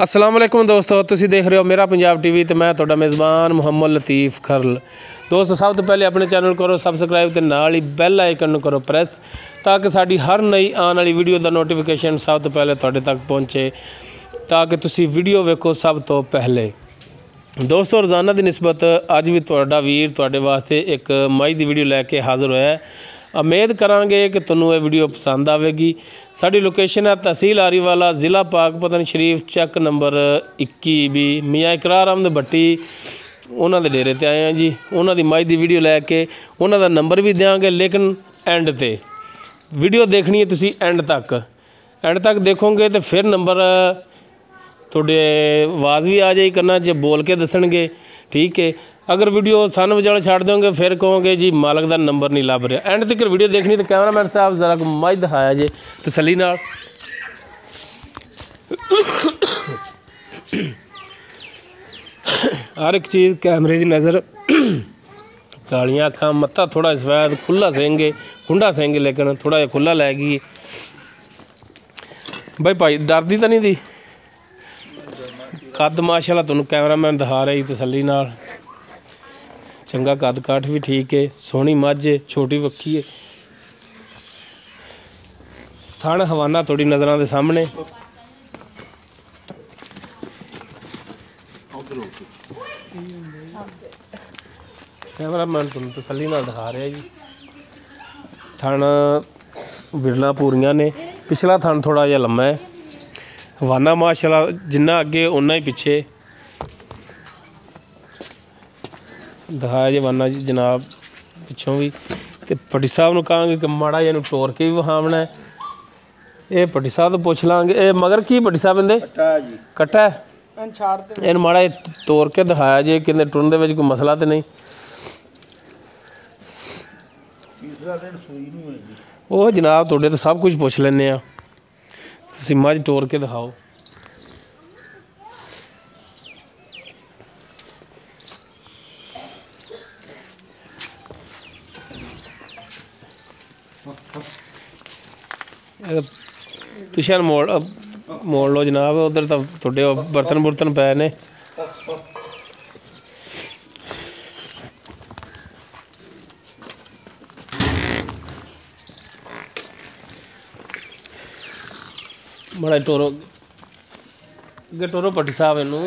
अस्सलाम वालेकुम दोस्तों, तुसी देख रहे हो मेरा पंजाब टीवी तो मैं तुहाडा मेज़बान मुहम्मद लतीफ़ खरल। दोस्तों सब तो पहले अपने चैनल करो सबसक्राइब तो नाल ही बैल आइकन करो प्रेस ताकि साडी हर नई आने वाली वीडियो का नोटिफिकेशन सब तो पहले तुहाडे तक पहुँचे ताकि तुसी वीडियो वेखो सब तो पहले। दोस्तों रोज़ाना की निस्बत अज भी तुहाडा वीर तुहाडे वास्ते एक माई की वीडियो लैके हाज़र होया है। उम्मीद करांगे कि तुहानूं ये वीडियो पसंद आवेगी। साडी लोकेशन है तहसील आरीवाला, ज़िला पाकपतन शरीफ, चैक नंबर 21B। मियाँ इकरार अहमद भट्टी उन्हां दे डेरे ते आए हैं जी। उन्हां दी माई दी वीडियो लैके उन्हां दा नंबर भी देंगे, लेकिन एंड ते वीडियो देखनी है तुसी एंड तक देखोगे तो फिर नंबर थोड़े आवाज़ भी आ जाएगी करना च बोल के दसणगे, ठीक है। अगर वीडियो सन वजाल छाड़ दोगे फिर कहोगे जी मालक का नंबर नहीं लभ रहा। एंड तक वीडियो देखनी तो कैमरामैन साहब जरा मज दिखाया जे तसली नाल। हर एक चीज़ कैमरे की नज़र, कालियाँ अखां, मत्था थोड़ा सफैद, खुला सेंगे, कुंडा सेंगे लेकिन थोड़ा जिहा खुला लैगी भाई डरदी तो नहीं थी। कद माशाल्लाह तुहानूं कैमरामैन दिखा रहा जी तसली नाल। चंगा कद काठ भी ठीक है, सोहनी मझ है, छोटी वक्की है। थण हवाना थोड़ी नज़रां दे सामने। कैमरामैन तुहानूं तसली नाल दिखा रहा जी। थण विरला पूरियां ने, पिछला थण थोड़ा जिहा लम्मा है। हवाना माशाल्लाह जिन्ना अगे उन्ना ही पिछे दिखाया जी वाना जी जनाब पिछों भी। तो भट्टी साहब नूं कहांगे कि माड़ा जिहा टोर के भी विखावना है। ये भट्टी साहब तो पुछ लांगे। ये मगर की भट्टी साहब इहदे कट्टा है, इन माड़ा तोड़ के दिखाया जी कि टुरन दे विच कोई मसला तो नहीं। वो जनाब तुहाडे तो सब कुछ पुछ लैंदे आ, तुसीं मझ टोर के दिखाओ। पिछे मोड़ लो जनाब, उधर तो थोड़े बर्तन बुर्तन पे ने। बड़ा टोरो अगे टोरो भट्टी साहब इनू।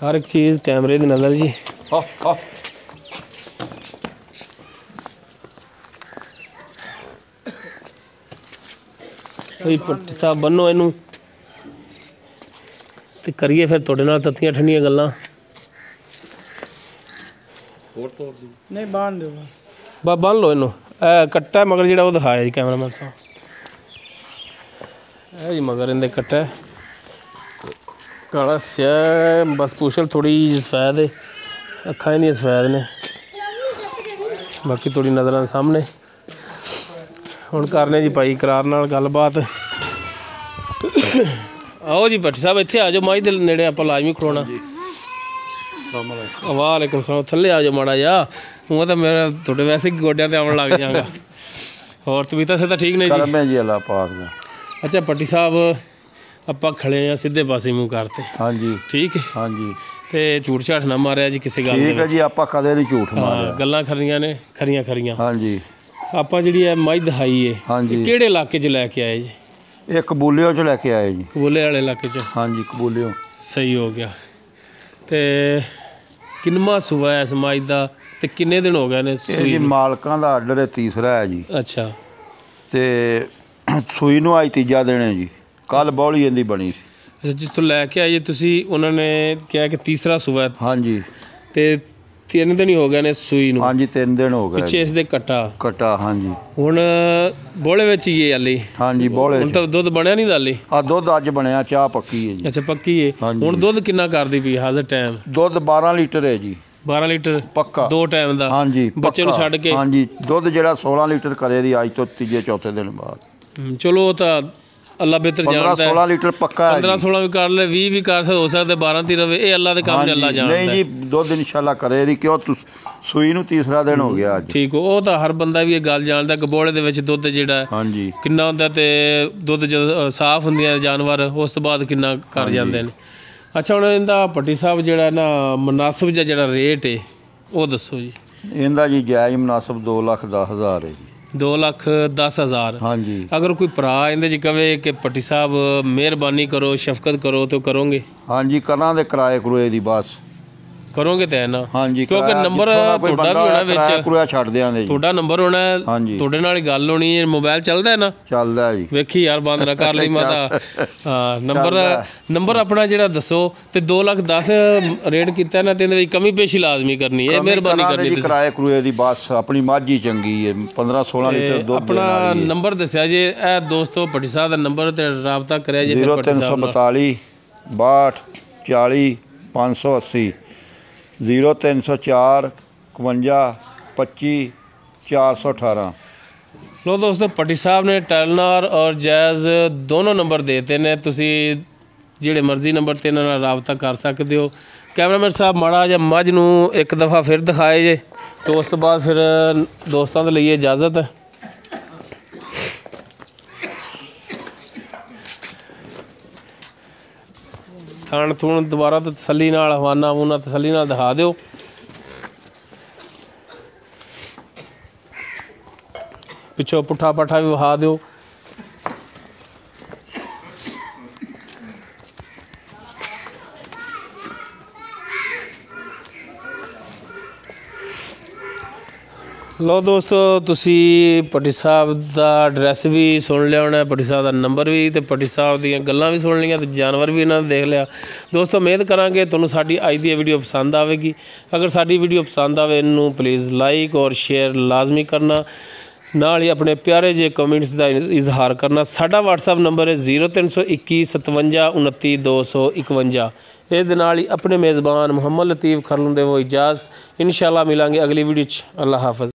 हर एक चीज़ कैमरे की नज़र जी। भट्टी साहब बनो इनू ते करिए फिर तुहाडे नाल तत्तियां ठंडियां गल्लां। नहीं बांध दो बन लो इनू। कट्टा मगर जिहड़ा वो दिखाया जी कैमरामैन साहब, है जी मगर इहदे कट्टा काला स्या, बस पूछल थोड़ी सफैद है, अखां इहदियां सफैद ने, बाकी थोड़ी नज़रां सामने। हुण करने जी भाई करार नाल गलबात। आओ जी भट्टी साहब इत्थे आ जाओ, माई दे नेड़े आपां लाजमी खड़ोना। वालेकुम सलाम, थल्ले आ जाओ माड़ा जा, हूँ तो मेरा थोड़े वैसे गोड्या ते आवन लग जाएगा। और तबीयत से तो ठीक नहीं जी? अल्लाह पाक दा। अच्छा भट्टी साहब ਆਪਾਂ खड़े हैं सीधे पासे मूँह करते। हाँ जी ठीक है। हाँ जी तो झूठ छाठ ना मारिया जी किसी गल। ठीक है जी, आप कदे नहीं झूठ मारिया, गल्लां खरियां ने खरियां। हाँ जी ਆਪਾਂ ਜਿਹੜੀ ਹੈ ਮੱਝ ਦਿਖਾਈ ਹੈ, हाँ जी ਕਿਹੜੇ ਇਲਾਕੇ 'ਚ ਲੈ ਕੇ ਆਏ ਜੀ? ਇਹ ਕਬੂਲਿਓ 'ਚ ਲੈ ਕੇ ਆਏ ਜੀ, ਕਬੂਲੇ ਵਾਲੇ ਇਲਾਕੇ 'ਚ। हाँ जी कबूलियों। सही हो गया। ਤੇ ਕਿੰਨਵਾਂ ਸੂਆ ਹੈ ਇਸ ਮੱਝ ਦਾ ਤੇ ਕਿੰਨੇ ਦਿਨ ਹੋ ਗਏ ਨੇ? ਇਹ ਜੀ ਮਾਲਕਾਂ ਦਾ ਆਰਡਰ ਹੈ ਤੀਸਰਾ ਹੈ ਜੀ। ਅੱਛਾ ਤੇ ਸੂਈ ਨੂੰ ਅੱਜ ਤੀਜਾ ਦਿਨ ਹੈ ਜੀ। ਕੱਲ ਬੌਲੀ ਇਹਦੀ ਬਣੀ ਸੀ। ਅੱਛਾ ਜਿੱਥੋਂ ਲੈ ਕੇ ਆਏ ਤੁਸੀਂ ਉਹਨਾਂ ਨੇ ਕਿਹਾ ਕਿ ਤੀਸਰਾ ਸੂਆ ਹੈ? ਹਾਂਜੀ ਤੇ 3 ਦਿਨ ਹੀ ਹੋ ਗਏ ਨੇ ਸੂਈ ਨੂੰ? ਹਾਂਜੀ 3 ਦਿਨ ਹੋ ਗਏ। ਪਿੱਛੇ ਇਸ ਦੇ ਕਟਾ ਹਾਂਜੀ। ਹੁਣ ਬੋਲੇ ਵਿੱਚ ਹੀ ਹੈ ਹਾਲੇ? ਹਾਂਜੀ ਬੋਲੇ। ਹੁਣ ਤਾਂ ਦੁੱਧ ਬਣਿਆ ਨਹੀਂ ਹਾਲੇ? ਆ ਦੁੱਧ ਅੱਜ ਬਣਿਆ, ਚਾਹ ਪੱਕੀ ਹੈ ਜੀ। ਅੱਛਾ ਪੱਕੀ ਹੈ। ਹੁਣ ਦੁੱਧ ਕਿੰਨਾ ਕਰਦੀ ਪਈ ਹਾਜ਼ਰ ਟਾਈਮ? ਦੁੱਧ 12 ਲੀਟਰ ਹੈ ਜੀ। 12 ਲੀਟਰ ਪੱਕਾ 2 ਟਾਈਮ ਦਾ? ਹਾਂਜੀ ਬੱਚੇ ਨੂੰ ਛੱਡ ਕੇ। ਹਾਂਜੀ ਦੁੱਧ ਜਿਹੜਾ 16 ਲੀਟਰ ਕਰੇ ਦੀ ਅੱਜ ਤੋਂ ਤੀਜੇ ਚੌਥੇ ਦਿਨ ਬਾਅਦ। ਚਲੋ ਉਹ ਤਾਂ अल्लाह बेहतर जानता है। 15-16 लीटर पक्का है। 15-16 भी कर ले, 20 भी कर हो सकते, 12 रवे, ये अल्लाह के काम ने, अल्लाह जानता है। नहीं जी दुध इंशाल्लाह करे दी, क्यों सूई नूं तीसरा दिन हो गया अज। ठीक हो, वो तो हर बंदा भी ये गल जानता कि बोले दे विच दुध जिहड़ा हाँ जी किन्ना हुंदा ते दुध जो साफ हुंदियां जानवर उस तो बाद किन्ना कर जांदे ने। अच्छा हुण इहदा पट्टी साहब जिहड़ा ना मुनासिब जिहड़ा रेट है वो दसो जी। इहदा जी जायज़ मुनासिब 2,10,000 है जी। 2,10,000। हाँ जी। अगर कोई भरा इहदे च कहे कि पट्टी साहब मेहरबानी करो, शफकत करो तो करोगे? हाँ जी करा दे, किराए कुराए दी बस करोगे तो है ना? हाँ जी क्योंकि नंबर ਤੁਹਾਡਾ ਵੀ ਹੋਣਾ ਵਿੱਚ, ਕੁਰਿਆ ਛੱਡ ਦਿਆਂਗੇ ਜੀ। ਤੁਹਾਡਾ ਨੰਬਰ ਹੋਣਾ, ਤੁਹਾਡੇ ਨਾਲ ਗੱਲ ਹੋਣੀ ਹੈ। ਮੋਬਾਈਲ ਚੱਲਦਾ ਹੈ ਨਾ? ਚੱਲਦਾ ਜੀ। ਵੇਖੀ ਯਾਰ ਬੰਦ ਨਾ ਕਰ ਲਈ ਮਾਤਾ। ਹਾਂ ਨੰਬਰ ਆਪਣਾ ਜਿਹੜਾ ਦੱਸੋ ਤੇ 2,10,000 ਰੇਟ ਕੀਤਾ ਨਾ ਤੇ ਇਹਦੇ ਵਿੱਚ ਕਮੀ ਪੇਸ਼ੀ ਲਾਜ਼ਮੀ ਕਰਨੀ ਹੈ, ਮਿਹਰਬਾਨੀ ਕਰਨੀ ਤੁਸੀਂ। ਕਿਰਾਏ ਕੁਰਿਏ ਦੀ ਬਸ ਆਪਣੀ ਮਾਝੀ ਚੰਗੀ ਹੈ, 15-16 ਲੀਟਰ ਦੁੱਧ ਆਪਣਾ ਨੰਬਰ ਦੱਸਿਆ ਜੇ ਇਹ ਦੋਸਤੋ ਪੱਟੀ ਸਾਹਿਬ ਦਾ ਨੰਬਰ ਤੇ ਰਾਬਤਾ ਕਰਿਆ ਜੇ 0342 62 40 580 0304 51 25 418। लो दोस्तों पट्टी साहब ने टैलनार और जैज़ दोनों नंबर देते हैं, तुसी ਜਿਹੜੇ ਮਰਜ਼ੀ ਨੰਬਰ ਤੇ ਇਹਨਾਂ ਨਾਲ ਰਾਬਤਾ ਕਰ ਸਕਦੇ ਹੋ। ਕੈਮਰਾਮੈਨ ਸਾਹਿਬ ਮਾੜਾ ਜਿਹਾ ਮੱਝ ਨੂੰ ਇੱਕ ਦਫਾ ਫਿਰ ਦਿਖਾਏ ਜੇ ਤੇ ਉਸ ਤੋਂ ਬਾਅਦ ਫਿਰ ਦੋਸਤਾਂ ਦੇ ਲਈ ਇਜਾਜ਼ਤ। ਥਣ ਥੂਣ ਦੁਬਾਰਾ ਤੋਂ ਤਸੱਲੀ ਨਾਲ ਹਵਾਨਾ ਵੂਨਾ ਤਸੱਲੀ ਨਾਲ ਦਿਖਾ ਦਿਓ। ਪਿੱਛੋਂ ਪੁੱਠਾ ਪੱਠਾ ਵੀ ਵਿਖਾ ਦਿਓ। ਲਓ ਦੋਸਤੋ ਤੁਸੀਂ ਪੱਟੀ ਸਾਹਿਬ ਦਾ ਐਡਰੈਸ ਵੀ ਸੁਣ ਲਿਆ ਹੋਣਾ, ਪੱਟੀ ਸਾਹਿਬ ਦਾ ਨੰਬਰ ਵੀ ਤੇ ਪੱਟੀ ਸਾਹਿਬ ਦੀਆਂ ਗੱਲਾਂ ਵੀ ਸੁਣ ਲਈਆਂ ਤੇ ਜਾਨਵਰ ਵੀ ਇਹਨਾਂ ਨੇ ਦੇਖ ਲਿਆ। ਦੋਸਤੋ ਉਮੀਦ ਕਰਾਂਗੇ ਤੁਹਾਨੂੰ ਸਾਡੀ ਅੱਜ ਦੀ ਵੀਡੀਓ ਪਸੰਦ ਆਵੇਗੀ। ਅਗਰ ਸਾਡੀ ਵੀਡੀਓ ਪਸੰਦ ਆਵੇ ਇਹਨੂੰ ਪਲੀਜ਼ ਲਾਈਕ ਔਰ ਸ਼ੇਅਰ ਲਾਜ਼ਮੀ ਕਰਨਾ, ਨਾਲ ਹੀ ਆਪਣੇ ਪਿਆਰੇ ਜਿਹੇ ਕਮੈਂਟਸ ਦਾ ਇਜ਼ਹਾਰ ਕਰਨਾ। ਸਾਡਾ WhatsApp ਨੰਬਰ ਹੈ 0321 57 29 251। ਇਸ ਦੇ ਨਾਲ ਹੀ ਆਪਣੇ ਮੇਜ਼ਬਾਨ ਮੁਹੰਮਦ ਲਤੀਫ ਖਰਲੂੰ ਦੇ ਉਹ ਇਜਾਜ਼ਤ। ਇਨਸ਼ਾਅੱਲਾ ਮਿਲਾਂਗੇ ਅਗਲੀ ਵੀਡੀਓ 'ਚ। ਅੱਲਾ ਹਾਫਿਜ਼।